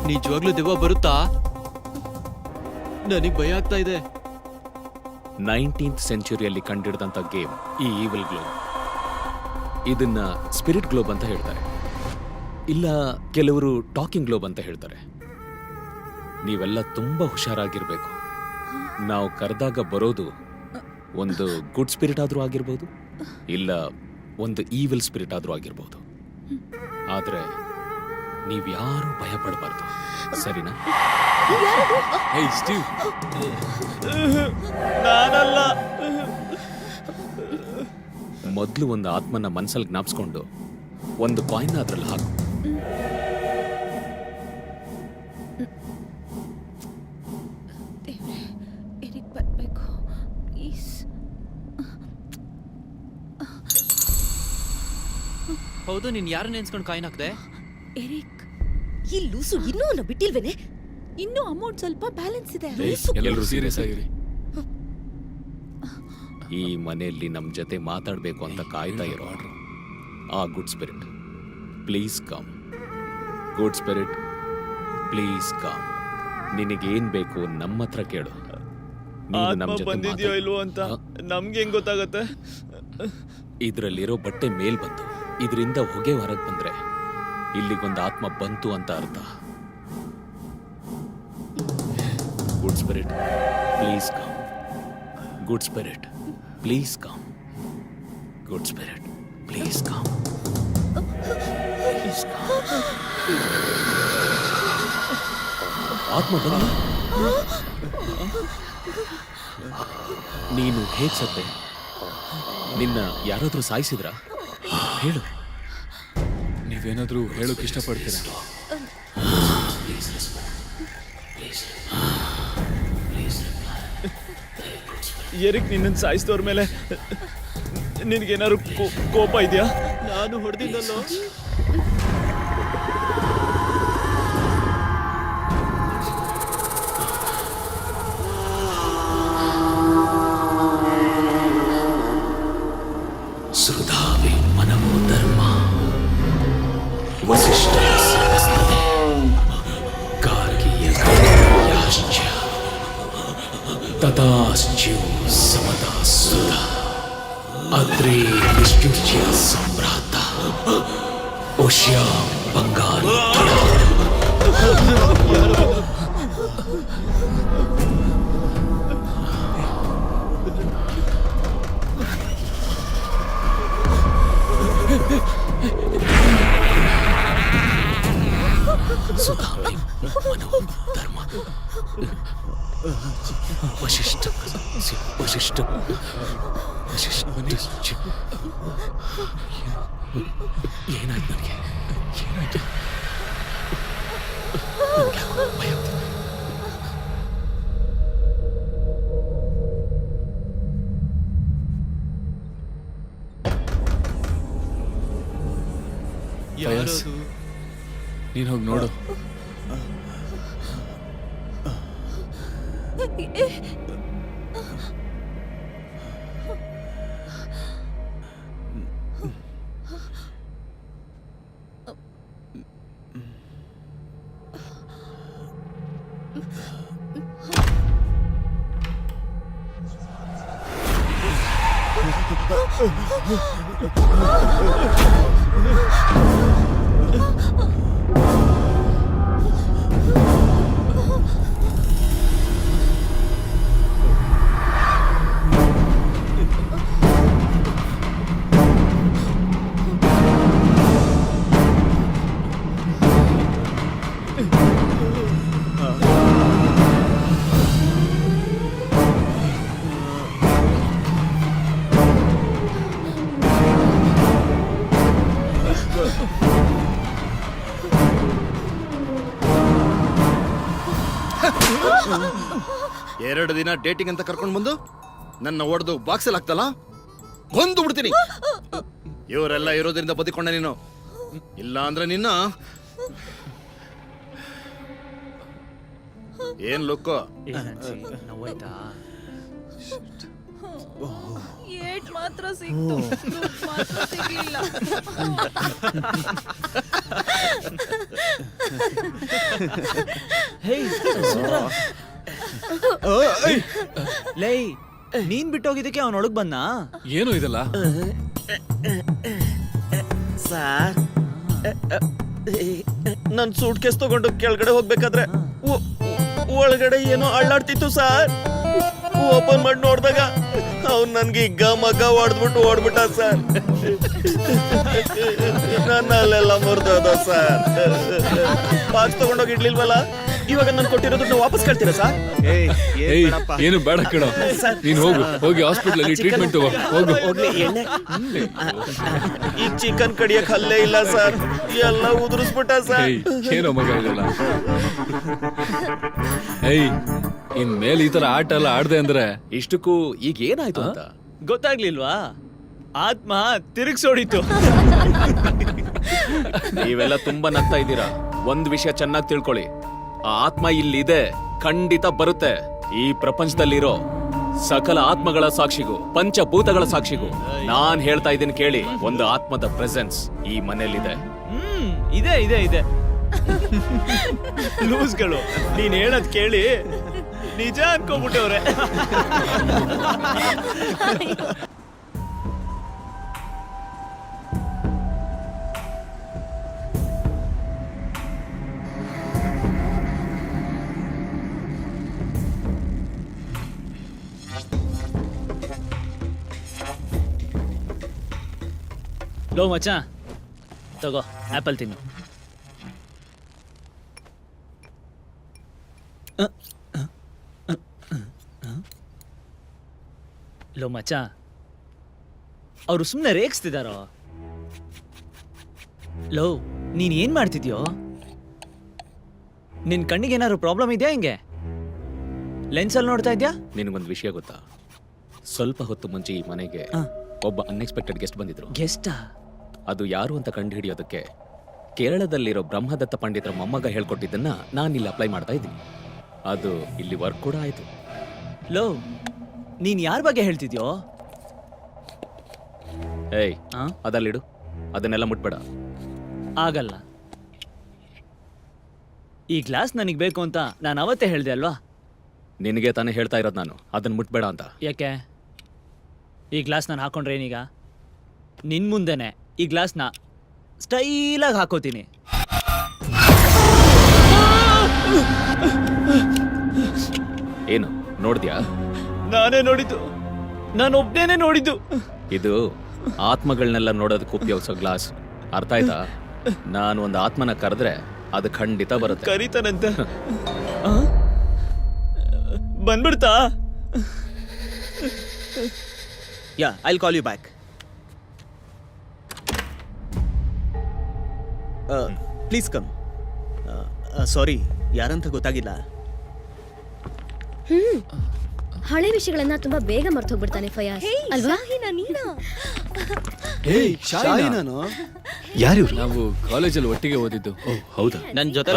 ನಿಜವಾಗ್ಲೂ ದೆವ್ವ ಬರುತ್ತಾ? ನನಗ್ ಭಯ ಆಗ್ತಾ ಇದೆ. 19th ಸೆಂಚುರಿಯಲ್ಲಿ ಕಂಡಿಡಿದಂಥ ಗೇಮ್ ಈ ಈವಿಲ್ ಗ್ಲೋಬ್. ಇದನ್ನ ಸ್ಪಿರಿಟ್ ಗ್ಲೋಬ್ ಅಂತ ಹೇಳ್ತಾರೆ, ಇಲ್ಲ ಕೆಲವರು ಟಾಕಿಂಗ್ ಗ್ಲೋಬ್ ಅಂತ ಹೇಳ್ತಾರೆ. ನೀವೆಲ್ಲ ತುಂಬಾ ಹುಷಾರಾಗಿರ್ಬೇಕು. ನಾವು ಕರೆದಾಗ ಬರೋದು ಒಂದು ಗುಡ್ ಸ್ಪಿರಿಟ್ ಆದ್ರೂ ಆಗಿರ್ಬೋದು, ಇಲ್ಲ ಒಂದು ಈವಿಲ್ ಸ್ಪಿರಿಟ್ ಆದ್ರೂ ಆಗಿರ್ಬೋದು. ಆದ್ರೆ ನೀವ್ಯಾರೂ ಭಯ ಪಡಬಾರ್ದು, ಸರಿನಾ? ಸ್ಟೀವ್, ನಾನಲ್ಲ. ಮೊದಲು ಒಂದು ಆತ್ಮನ ಮನ್ಸಲ್ಲಿ ಜ್ಞಾಪಿಸ್ಕೊಂಡು ಒಂದು ಕಾಯಿನ್ ಅದ್ರಲ್ಲಿ ಹಾಕು. ಹೌದು, ನೀನ್ ಯಾರು ನೆನ್ಸ್ಕೊಂಡು ಕಾಯಿನ್ ಹಾಕ್ದೆ? ಎರಿಕ್, ಈ ಲೂಸು ಇನ್ನೂ ಅವನ್ನ ಬಿಟ್ಟಿಲ್ವೇನೆ? ಇನ್ನೂ ಅಮೌಂಟ್ ಸ್ವಲ್ಪ ಬ್ಯಾಲೆನ್ಸ್ ಇದೆ. ಎಲ್ಲರೂ ಸೀರಿಯಸ್ ಆಗಿರಿ. ಈ ಮನೆಯಲ್ಲಿ ನಮ್ ಜೊತೆ ಮಾತಾಡ್ಬೇಕು ಅಂತ ಕಾಯ್ತಾ ಇರೋ ಆ good spirit, please come. Good spirit, please come. ನಿನಗೇನ್ ಬೇಕು ನಮ್ಮ ಹತ್ರ ಕೇಳು. ಬಂದಿದ್ಯೋ ಇಲ್ವೋ ಅಂತ ನಮ್ಗೆ ಹೆಂಗ್ ಗೊತ್ತಾಗತ್ತೆ? ಇದ್ರಲ್ಲಿರೋ ಬಟ್ಟೆ ಮೇಲ್ ಬಂತು, ಇದರಿಂದ ಹೊಗೆ ಹೊರಗೆ ಬಂದ್ರೆ ಇಲ್ಲಿಗೊಂದು ಆತ್ಮ ಬಂತು ಅಂತ ಅರ್ಥ. Good spirit, please come. Good spirit, please come. Good spirit, please come. Please come. ಆತ್ಮ ಬಂದ. ನೀನು ಹೇಗ್ ಸತ್ತೆ? ನಿನ್ನ ಯಾರಾದ್ರೂ ಸಾಯಿಸಿದ್ರಾ? ಹೇಳು. ನೀವೇನಾದ್ರೂ ಹೇಳೋಕೆ ಇಷ್ಟಪಡ್ತೀರಾ? ಎರಿಕ್, ನಿನ್ನನ್ನು ಸಾಯಿಸಿದವ್ರ ಮೇಲೆ ನಿನಗೇನಾದ್ರು ಕೋಪ ಇದೆಯಾ? ನಾನು ಹೊಡೆದಿದ್ದಲ್ಲೋ. ಸುಧಾವಿ ಮನವೋ ಧರ್ಮ ವಸಿಷ್ಠ ಗಾರ್ಗಿಯಾಶ್ಚ ತಥಾಶ್ಚ್ಯು ಸಮದಾ ಸುಧಾ ಅದ್ರೇ ವಿಷ್ಣುಚ್ಯ ಸಂಭ್ರಾತ ಓಷ್ಯಾ ಬಂಗಾರಿ. ಸುಧಾಮಿ ಮನೋ ಧರ್ಮ ವಶಿಷ್ಠ ವಶಿಷ್ಠ ವಶಿಷ್ಠ. ಏನಾಯ್ತು ನನಗೆ? ಏನಾಯ್ತು? ಭಯ. ನೀನು ಹೋಗಿ ನೋಡು. ಎರಡು ದಿನ ಡೇಟಿಂಗ್ ಅಂತ ಕರ್ಕೊಂಡು ಬಂದು ನನ್ನ ಹೊಡೆದು ಬಾಕ್ಸಲ್ಲಿ ಹಾಕ್ತಲ್ಲ, ಕೊಂದು ಬಿಡ್ತೀನಿ. ಇವರೆಲ್ಲ ಇರೋದ್ರಿಂದ ಬದುಕೊಂಡ ನೀನು, ಇಲ್ಲ ಅಂದ್ರೆ ನಿನ್ನ ಏನ್ ಲುಕ್ಕು? ಏಟ್ ಮಾತ್ರ ಸಿಕ್ತು, ಮಾತ್ರ ಸಿಗ್ಲಿಲ್ಲ. ಲೈ ನೀನ್ ಬಿಟ್ಟೋಗಿದ್ದಕ್ಕೆ ಅವನೊಳಗ್ ಬಂದ. ಏನು ಇದಲ್ಲ? ಸರ್ ನನ್ ಸೂಟ್ ಕೇಸ್ ತಗೊಂಡು ಕೆಳಗಡೆ ಹೋಗ್ಬೇಕಾದ್ರೆ ಒಳಗಡೆ ಏನೋ ಅಳ್ಳಾಡ್ತಿತ್ತು ಸರ್. ಓಪನ್ ಮಾಡಿ ನೋಡ್ದಾಗ ಅವ್ನು ನನ್ಗೆ ಈಗ ಮಗ ಹೊಡೆದ್ಬಿಟ್ಟು ಓಡ್ಬಿಟ್ಟ ಸರ್. ನನ್ನ ಅಲ್ಲೆಲ್ಲ ಮುರಿದೋದ ಸರ್. ಬಾಕ್ಸ್ ತಗೊಂಡೋಗಿ ಇಡ್ಲಿಲ್ವಲ್ಲ, ಇವಾಗ ನಾನು ಕೊಟ್ಟಿರೋ ದುಡ್ಡು ವಾಪಸ್ ಕಳ್ತೀರಾ ಸರ್? ಏಯ್ ಏನು ಬೇಡ ಕಣೋ, ನೀನ್ ಹೋಗಿ ಹಾಸ್ಪಿಟಲ್ ಅಲ್ಲಿ ಟ್ರೀಟ್ಮೆಂಟ್ ತಗೋ ಹೋಗು. ಹೋಗ್ಲಿ ಎಣ್ಣೆ. ಈ ಚಿಕನ್ ಕಡಿಯಕ್ ಹಲ್ಲೇ ಇಲ್ಲ ಸರ್, ಎಲ್ಲ ಉದುರಿಸ್ಬಿಟ್ಟ ಸರ್. ಏಯ್ ಏನೋ ಮಗ ಇದಲ್ಲ. ಏಯ್ ಇನ್ ಮೇಲೆ ಈ ತರ ಆಟ ಎಲ್ಲ ಆಡ್ದೆ ಅಂದ್ರೆ ಇಷ್ಟಕ್ಕೂ ಈಗ ಏನಾಯ್ತು ಅಂತ ಗೊತ್ತಾಗ್ಲಿಲ್ವಾ? ಆತ್ಮ ತಿರುಗ್ಸೋಡಿತು. ನೀವೆಲ್ಲ ತುಂಬಾ ನಗ್ತಾ ಇದ್ದೀರಾ. ಒಂದ್ ವಿಷಯ ಚೆನ್ನಾಗಿ ತಿಳ್ಕೊಳ್ಳಿ, ಆ ಆತ್ಮ ಇಲ್ಲಿದೆ, ಖಂಡಿತ ಬರುತ್ತೆ. ಈ ಪ್ರಪಂಚದಲ್ಲಿರೋ ಸಕಲ ಆತ್ಮಗಳ ಸಾಕ್ಷಿಗೂ ಪಂಚಭೂತಗಳ ಸಾಕ್ಷಿಗೂ ನಾನ್ ಹೇಳ್ತಾ ಇದ್ದೀನಿ ಕೇಳಿ, ಒಂದು ಆತ್ಮದ ಪ್ರೆಸೆನ್ಸ್ ಈ ಮನೆಯಲ್ಲಿದೆ. ಇದೆ ಇದೆ ಇದೆ. ಲೂಸ್ಗಳು ನೀನ್ ಹೇಳದ್ ಕೇಳಿ ನಿಜ ಅನ್ಕೋಬಿಟ್ಟವ್ರೆ. ಲೋ ಮಚ್ಚ, ತಗೋ ಆಪಲ್ ತಿನ್ನು. ಲೋ ಮಚ್ಚ, ಅವರು ಸುಮ್ಮನೆ ರೇಗಿಸ್ತಿದಾರೋ? ಲೋ ನೀನ್ ಏನ್ ಮಾಡ್ತಿದ್ಯೋ? ನಿನ್ ಕಣ್ಣಿಗೆ ಏನಾದ್ರು ಪ್ರಾಬ್ಲಮ್ ಇದೆಯಾ? ಹಿಂಗೆ ಲೆನ್ಸಲ್ಲಿ ನೋಡ್ತಾ ಇದ್ಯಾ? ನಿನಗೊಂದು ವಿಷಯ ಗೊತ್ತಾ? ಸ್ವಲ್ಪ ಹೊತ್ತು ಮುಂಚೆ ಈ ಮನೆಗೆ ಒಬ್ಬ ಅನ್ಎಕ್ಸ್ಪೆಕ್ಟೆಡ್ ಗೆಸ್ಟ್ ಬಂದಿದ್ರು. ಗೆಸ್ಟಾ? ಅದು ಯಾರು ಅಂತ ಕಂಡುಹಿಡಿಯೋದಕ್ಕೆ ಕೇರಳದಲ್ಲಿರೋ ಬ್ರಹ್ಮದತ್ತ ಪಂಡಿತರ ಮೊಮ್ಮಗ ಹೇಳ್ಕೊಟ್ಟಿದ್ದನ್ನ ನಾನು ಇಲ್ಲಿ ಅಪ್ಲೈ ಮಾಡ್ತಾ ಇದ್ದೀನಿ. ಅದು ಇಲ್ಲಿ ವರ್ಕ್ ಕೂಡ ಆಯ್ತು. ಲೋ ನೀನ್ ಯಾರ ಬಗ್ಗೆ ಹೇಳ್ತಿದ್ಯೋ? ಏಯ್ ಅದಲ್ಲಿಡು, ಅದನ್ನೆಲ್ಲ ಮುಟ್ಬೇಡ. ಆಗಲ್ಲ. ಈ ಗ್ಲಾಸ್ ನನಗ್ ಬೇಕು ಅಂತ ನಾನು ಅವತ್ತೇ ಹೇಳ್ದೆ ಅಲ್ವಾ? ನಿನಗೆ ತಾನೇ ಹೇಳ್ತಾ ಇರೋದು ನಾನು, ಅದನ್ನ ಮುಟ್ಬೇಡ ಅಂತ. ಯಾಕೆ? ಈ ಗ್ಲಾಸ್ ನಾನು ಹಾಕೊಂಡ್ರೆ ಏನೀಗ? ನಿನ್ ಮುಂದೆನೆ ಈ ಗ್ಲಾಸ್ನ ಸ್ಟೈಲಾಗಿ ಹಾಕೋತೀನಿ. ಏನು ನೋಡಿದ್ಯಾ? ನಾನೇ ನೋಡಿದ್ದು, ನಾನೊಬ್ನೇನೆ ನೋಡಿದ್ದು. ಇದು ಆತ್ಮಗಳನ್ನೆಲ್ಲ ನೋಡೋದಕ್ಕೆ ಉಪಯೋಗಿಸೋ ಗ್ಲಾಸ್, ಅರ್ಥ ಆಯ್ತಾ? ನಾನು ಒಂದು ಆತ್ಮನ ಕರೆದ್ರೆ ಅದು ಖಂಡಿತ ಬರುತ್ತೆ. ಕರೀತಾನಂತ ಬಂದ್ಬಿಡ್ತಾ? Yeah, I'll call you back. Please come. Sorry, ಯಾರಂತ ಗೊತ್ತಾಗಿಲ್ಲ. ಹಳೆ ವಿಷಯಗಳನ್ನ ತುಂಬಾ ಬೇಗ ಮರ್ತು ಹೋಗ್ಬಿಡ್ತಾನೆ ಫಯಾಜ್, ಅಲ್ವಾ? ಶಾಯಿ ನಾನು. ನಾವು ಕಾಲೇಜಲ್ಲಿ ಒಟ್ಟಿಗೆ ಓದಿದ್ದು. ಹೌದಾ? ನನ್ನ ಜೊತೆ